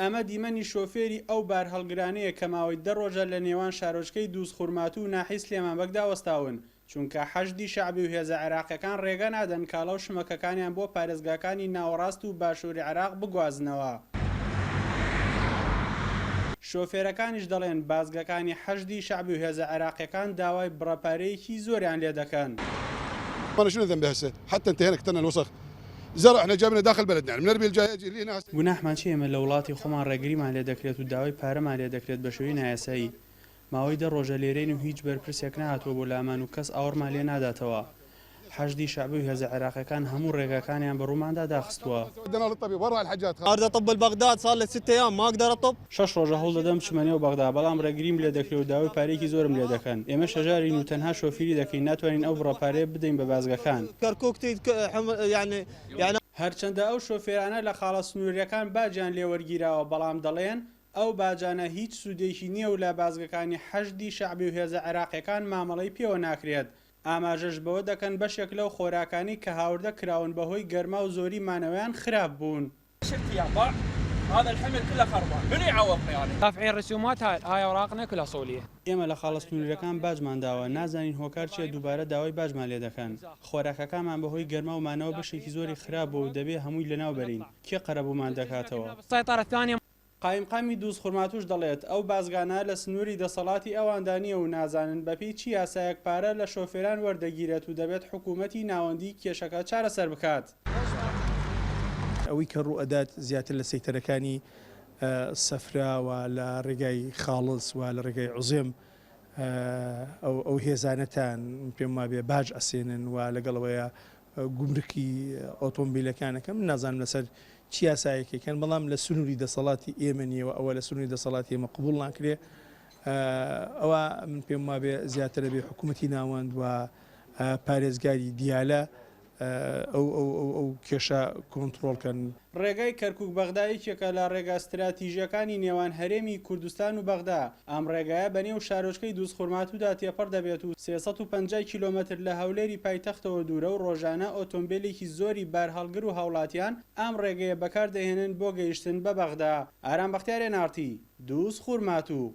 ئەمە دیمەنی شۆفێری ئەو بار هەڵگرانەیە کە ماوەی 10 ڕۆژە لە نێوان شارۆچکەی دووس خورمات و ناحی سلێمانبەگدا وەستاون، چونکە حەشدی شەعبی و هێزە عێراقیەکان ڕێگە نادەن کاڵە و شمەکەکانیان بۆ پارێزگاکانی ناوەڕاست و باشووری عێراق بگوازنەوە. شۆفێرەکانیش دەڵێن بازگەکانی حەشدی شەعبی و هێزە عێراقیەکان داوای بڕەپارەیەکی زۆریان لێ دەکەن. أنا شنو ذنبي هسه؟ حتى انتهينا كترنا الوسخ. زرع احنا جابنا داخل بلدنا يعني من اربيل جاي يجي لينا هسه. گوناحمان چی ئێمە لە وڵاتی خۆمان ڕێگریمان لێ دەکرێت و داوای پارەمان لێ دەکرێت بە شێوەی نایاسایی. ماوەی 10 ڕۆژە لێرەین و هیچ بەرپرسێک نهاتووە بۆ لامان و کەس ئاوەڕمان لێ ناداتەوە. حەشدی شەعبی و هێزە عێراقیەکان هەموو ڕێگاکانیان بە ڕووماندا داخستووە. ودنا للطبيب ورا الحاجات. اريد اطب البغداد صار لي 6 ايام ما اقدر اطب. 6 ڕۆژە هەوڵ دەدەم بچمە نێو بەغدا بەڵام ڕێگریم لێ دەکرێت و داوای پارێکی زۆرم لێ دەکەن. ئێمە شەژارین و تەنها شۆفیری دەکەین، ناتوانین ئەو بڕەپارەیە بدەین بە بازگەکان. كركوك يعني هەرچەندە ئەو شۆفێرانە لە خاڵە سنووریەکان باجیان لێ وەرگیراوە، بەڵام دەڵێن ئەو باجانە هیچ سوودێکی نییە و لە بازگەکانی حەشدی شەعبی و هێزە عێراقیەکان مامەڵەی پێوە ناکرێت. ئاماژەش بەوە دەکەن بەشێک لەو خۆراکانی کە هاوردە کراون بەهۆی گەرما و زۆری مانەوەیان خراپ بوون. شفت يا ضاع هذا الحمل كله خربان منو يعوضنا يعني دافعين رسومات هاي اوراقنا كلها صوليه. ئێمە لە خاڵە سنووریەکان باجمان داوە، نازانین هۆکار چیە دووبارە داوای باجمان لێ دەکەن. خۆراکەکانمان بەهۆی گەرما و مانەوە بەشێکی زۆری خراپ بوو و دەبێ هەمووی لەناو بەرین. کێ قەرەبوومان دەکاتەوە؟ السيطره الثانيه. قایمقامی دووس خورماتوش دەڵێت ئەو بازگانە لە سنووری دەسەڵاتی ئەوەندانیە و نازانن بەپی چی یاسایەک پارە لە شۆفێران وەردەگیرێت و دەبێت حکوومەتی ناوەندی کێشەکە چارەسەر بکات. ئەوەی کە ڕوئەدات زیاتر لە سەیتەرەکانی سەفراوە لە ڕێگای خاڵس و لە ڕێگای عوزێم ئەو هێزانەتان پێم وابێ باج ئەسێنن و لەگەڵەوەیە گومرکی ئۆتۆمبیلەکانەکەم نازانم لەسەر چی یاسایەکەکەن، بەڵام لە سنووری دەسەڵاتی ئێمە نیەوە، ئەوە لە سنووری دەسەڵاتی ئێمە قبوڵ ناکرێ. ئەوە من پێم وابێ زیاتر بێ حکوومەتی ناوەند و پارێزگاری دیالە ئەو کێشە کۆنتترۆلکەن. ڕێگای کەرکوک بەغدایەکێکە لە ڕێگا استراتیژیەکانی نێوان هەرێمی کوردستان و بەغدا. ئەم ڕێگایە بەنێو شارۆچکەی دووس خورماتوودا تێپەڕ دەبێت و 350 کیلۆمەتر لە هەولێری پایتەختەوە دوورە و ڕۆژانە ئۆتۆمبیلێکی زۆری بارهەڵگر و هاوڵاتیان ئەم ڕێگەیە بەکاردەهێنن بۆ گەیشتن بە بەغدا. ئارام بەختیارێ نارتی، دووس خورماتوو.